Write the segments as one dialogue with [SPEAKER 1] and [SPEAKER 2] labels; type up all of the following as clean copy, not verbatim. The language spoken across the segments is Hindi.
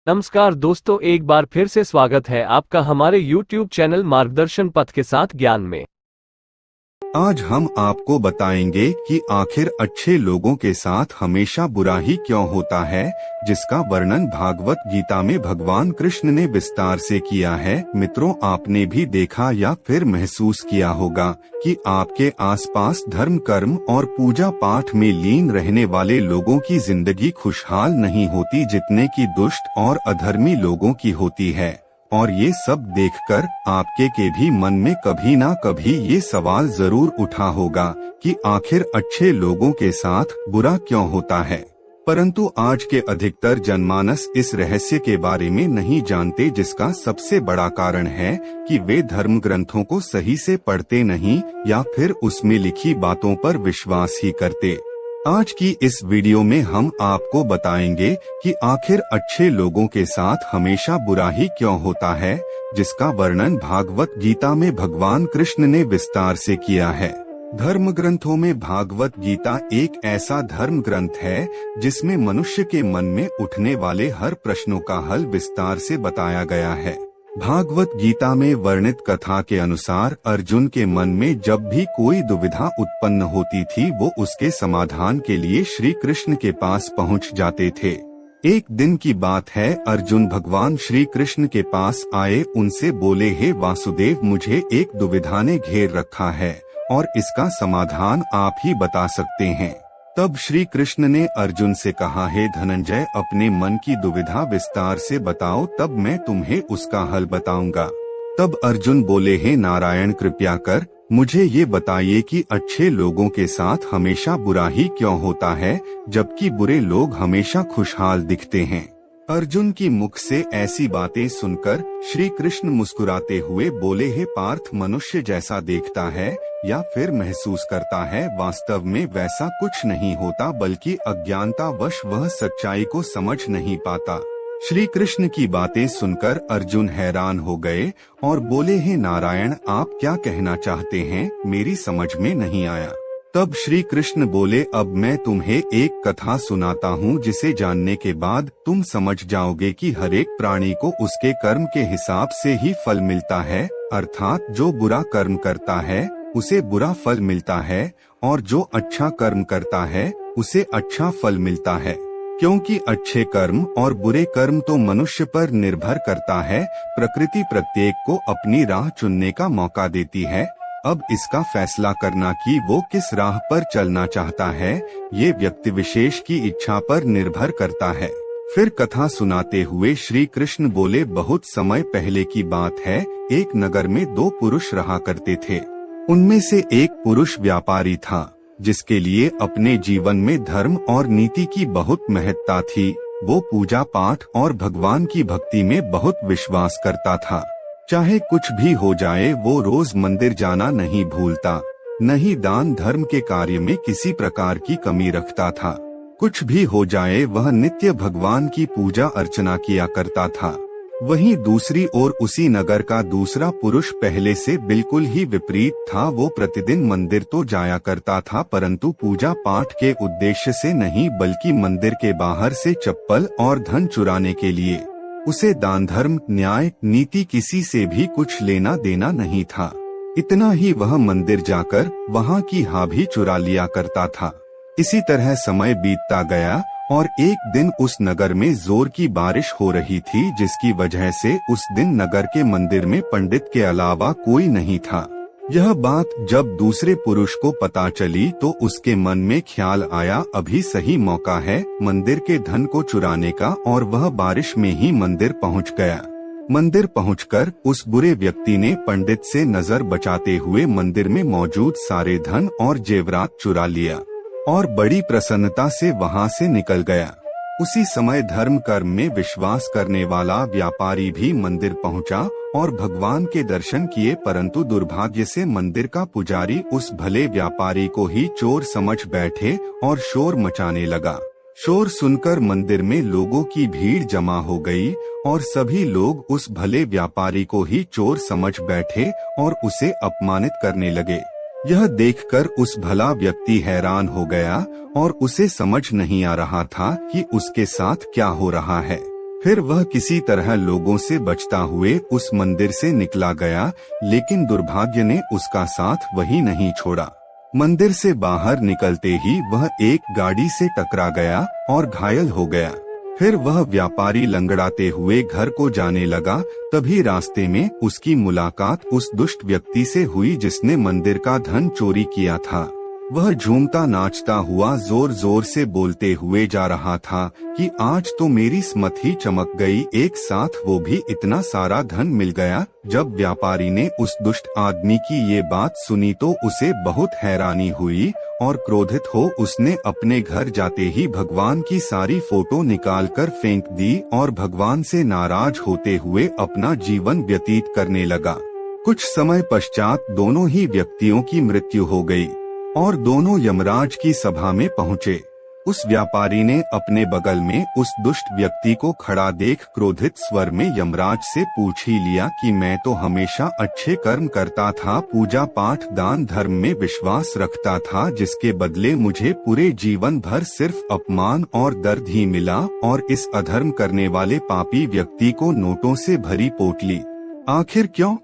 [SPEAKER 1] नमस्कार दोस्तों, एक बार फिर से स्वागत है आपका हमारे YouTube चैनल मार्गदर्शन पथ के साथ ज्ञान में।
[SPEAKER 2] आज हम आपको बताएंगे कि आखिर अच्छे लोगों के साथ हमेशा बुरा ही क्यों होता है, जिसका वर्णन भागवत गीता में भगवान कृष्ण ने विस्तार से किया है। मित्रों, आपने भी देखा या फिर महसूस किया होगा कि आपके आसपास धर्म, कर्म और पूजा पाठ में लीन रहने वाले लोगों की जिंदगी खुशहाल नहीं होती जितने की दुष्ट और अधर्मी लोगों की होती है। और ये सब देखकर आपके के भी मन में कभी ना कभी ये सवाल जरूर उठा होगा कि आखिर अच्छे लोगों के साथ बुरा क्यों होता है। परंतु आज के अधिकतर जनमानस इस रहस्य के बारे में नहीं जानते, जिसका सबसे बड़ा कारण है कि वे धर्म ग्रंथों को सही से पढ़ते नहीं या फिर उसमें लिखी बातों पर विश्वास ही करते। आज की इस वीडियो में हम आपको बताएंगे कि आखिर अच्छे लोगों के साथ हमेशा बुरा ही क्यों होता है, जिसका वर्णन भागवत गीता में भगवान कृष्ण ने विस्तार से किया है। धर्म ग्रंथों में भागवत गीता एक ऐसा धर्म ग्रंथ है जिसमें मनुष्य के मन में उठने वाले हर प्रश्नों का हल विस्तार से बताया गया है। भागवत गीता में वर्णित कथा के अनुसार अर्जुन के मन में जब भी कोई दुविधा उत्पन्न होती थी, वो उसके समाधान के लिए श्री कृष्ण के पास पहुंच जाते थे। एक दिन की बात है, अर्जुन भगवान श्री कृष्ण के पास आए, उनसे बोले, हे वासुदेव, मुझे एक दुविधा ने घेर रखा है और इसका समाधान आप ही बता सकते हैं। तब श्री कृष्ण ने अर्जुन से कहा, हे धनंजय, अपने मन की दुविधा विस्तार से बताओ, तब मैं तुम्हें उसका हल बताऊंगा। तब अर्जुन बोले, हे नारायण, कृपया कर मुझे ये बताइए कि अच्छे लोगों के साथ हमेशा बुरा ही क्यों होता है, जबकि बुरे लोग हमेशा खुशहाल दिखते हैं। अर्जुन की मुख से ऐसी बातें सुनकर श्री कृष्ण मुस्कुराते हुए बोले, हे पार्थ, मनुष्य जैसा देखता है या फिर महसूस करता है, वास्तव में वैसा कुछ नहीं होता, बल्कि अज्ञानतावश वह सच्चाई को समझ नहीं पाता। श्री कृष्ण की बातें सुनकर अर्जुन हैरान हो गए और बोले, हे नारायण, आप क्या कहना चाहते हैं, मेरी समझ में नहीं आया। तब श्री कृष्ण बोले, अब मैं तुम्हें एक कथा सुनाता हूँ, जिसे जानने के बाद तुम समझ जाओगे कि हर एक प्राणी को उसके कर्म के हिसाब से ही फल मिलता है। अर्थात जो बुरा कर्म करता है उसे बुरा फल मिलता है और जो अच्छा कर्म करता है उसे अच्छा फल मिलता है, क्योंकि अच्छे कर्म और बुरे कर्म तो मनुष्य पर निर्भर करता है। प्रकृति प्रत्येक को अपनी राह चुनने का मौका देती है। अब इसका फैसला करना कि वो किस राह पर चलना चाहता है, ये व्यक्ति विशेष की इच्छा पर निर्भर करता है। फिर कथा सुनाते हुए श्री कृष्ण बोले, बहुत समय पहले की बात है, एक नगर में दो पुरुष रहा करते थे। उनमें से एक पुरुष व्यापारी था, जिसके लिए अपने जीवन में धर्म और नीति की बहुत महत्ता थी। वो पूजा पाठ और भगवान की भक्ति में बहुत विश्वास करता था। चाहे कुछ भी हो जाए, वो रोज मंदिर जाना नहीं भूलता, न ही दान धर्म के कार्य में किसी प्रकार की कमी रखता था। कुछ भी हो जाए, वह नित्य भगवान की पूजा अर्चना किया करता था। वहीं दूसरी ओर उसी नगर का दूसरा पुरुष पहले से बिल्कुल ही विपरीत था। वो प्रतिदिन मंदिर तो जाया करता था, परंतु पूजा पाठ के उद्देश्य से नहीं, बल्कि मंदिर के बाहर से चप्पल और धन चुराने के लिए। उसे दान धर्म, न्याय, नीति किसी से भी कुछ लेना देना नहीं था। इतना ही, वह मंदिर जाकर वहाँ की हाभी चुरा लिया करता था। इसी तरह समय बीतता गया और एक दिन उस नगर में जोर की बारिश हो रही थी, जिसकी वजह से उस दिन नगर के मंदिर में पंडित के अलावा कोई नहीं था। यह बात जब दूसरे पुरुष को पता चली तो उसके मन में ख्याल आया, अभी सही मौका है मंदिर के धन को चुराने का, और वह बारिश में ही मंदिर पहुंच गया। मंदिर पहुंचकर उस बुरे व्यक्ति ने पंडित से नजर बचाते हुए मंदिर में मौजूद सारे धन और जेवरात चुरा लिया और बड़ी प्रसन्नता से वहां से निकल गया। उसी समय धर्म कर्म में विश्वास करने वाला व्यापारी भी मंदिर पहुंचा और भगवान के दर्शन किए, परंतु दुर्भाग्य से मंदिर का पुजारी उस भले व्यापारी को ही चोर समझ बैठे और शोर मचाने लगा। शोर सुनकर मंदिर में लोगों की भीड़ जमा हो गई और सभी लोग उस भले व्यापारी को ही चोर समझ बैठे और उसे अपमानित करने लगे। यह देखकर उस भला व्यक्ति हैरान हो गया और उसे समझ नहीं आ रहा था कि उसके साथ क्या हो रहा है। फिर वह किसी तरह लोगों से बचता हुए उस मंदिर से निकला गया, लेकिन दुर्भाग्य ने उसका साथ वही नहीं छोड़ा। मंदिर से बाहर निकलते ही वह एक गाड़ी से टकरा गया और घायल हो गया। फिर वह व्यापारी लंगड़ाते हुए घर को जाने लगा। तभी रास्ते में उसकी मुलाकात उस दुष्ट व्यक्ति से हुई जिसने मंदिर का धन चोरी किया था। वह झूमता नाचता हुआ जोर जोर से बोलते हुए जा रहा था कि आज तो मेरी स्मत ही चमक गई, एक साथ वो भी इतना सारा धन मिल गया। जब व्यापारी ने उस दुष्ट आदमी की ये बात सुनी तो उसे बहुत हैरानी हुई और क्रोधित हो उसने अपने घर जाते ही भगवान की सारी फोटो निकालकर फेंक दी और भगवान से नाराज होते हुए अपना जीवन व्यतीत करने लगा। कुछ समय पश्चात दोनों ही व्यक्तियों की मृत्यु हो गई और दोनों यमराज की सभा में पहुँचे। उस व्यापारी ने अपने बगल में उस दुष्ट व्यक्ति को खड़ा देख क्रोधित स्वर में यमराज से पूछ ही लिया कि मैं तो हमेशा अच्छे कर्म करता था, पूजा पाठ दान धर्म में विश्वास रखता था, जिसके बदले मुझे पूरे जीवन भर सिर्फ अपमान और दर्द ही मिला और इस अधर्म करने वाले पापी व्यक्ति को नोटों से भरी पोटली। आखिर क्यों?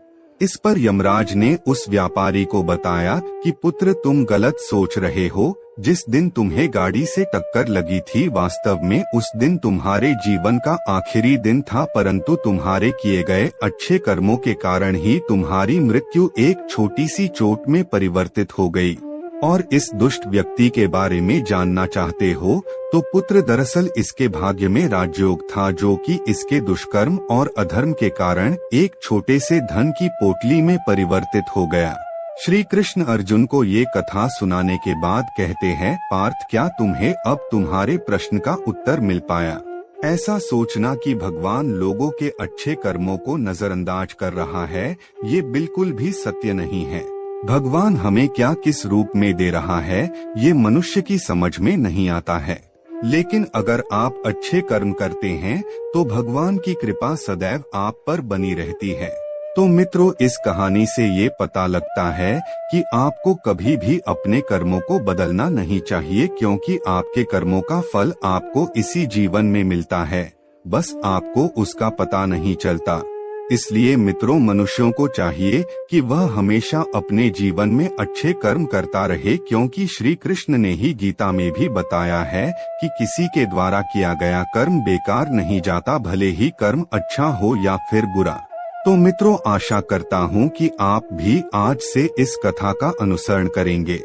[SPEAKER 2] इस पर यमराज ने उस व्यापारी को बताया कि पुत्र तुम गलत सोच रहे हो। जिस दिन तुम्हें गाड़ी से टक्कर लगी थी वास्तव में उस दिन तुम्हारे जीवन का आखिरी दिन था, परंतु तुम्हारे किए गए अच्छे कर्मों के कारण ही तुम्हारी मृत्यु एक छोटी सी चोट में परिवर्तित हो गई। और इस दुष्ट व्यक्ति के बारे में जानना चाहते हो तो पुत्र दरअसल इसके भाग्य में राजयोग था जो कि इसके दुष्कर्म और अधर्म के कारण एक छोटे से धन की पोटली में परिवर्तित हो गया। श्री कृष्ण अर्जुन को ये कथा सुनाने के बाद कहते हैं, पार्थ क्या तुम्हें अब तुम्हारे प्रश्न का उत्तर मिल पाया? ऐसा सोचना कि भगवान लोगों के अच्छे कर्मों को नजरअंदाज कर रहा है, ये बिल्कुल भी सत्य नहीं है। भगवान हमें क्या किस रूप में दे रहा है ये मनुष्य की समझ में नहीं आता है, लेकिन अगर आप अच्छे कर्म करते हैं तो भगवान की कृपा सदैव आप पर बनी रहती है। तो मित्रों, इस कहानी से ये पता लगता है कि आपको कभी भी अपने कर्मों को बदलना नहीं चाहिए, क्योंकि आपके कर्मों का फल आपको इसी जीवन में मिलता है, बस आपको उसका पता नहीं चलता। इसलिए मित्रों, मनुष्यों को चाहिए कि वह हमेशा अपने जीवन में अच्छे कर्म करता रहे, क्योंकि श्री कृष्ण ने ही गीता में भी बताया है कि किसी के द्वारा किया गया कर्म बेकार नहीं जाता, भले ही कर्म अच्छा हो या फिर बुरा। तो मित्रों, आशा करता हूँ कि आप भी आज से इस कथा का अनुसरण करेंगे।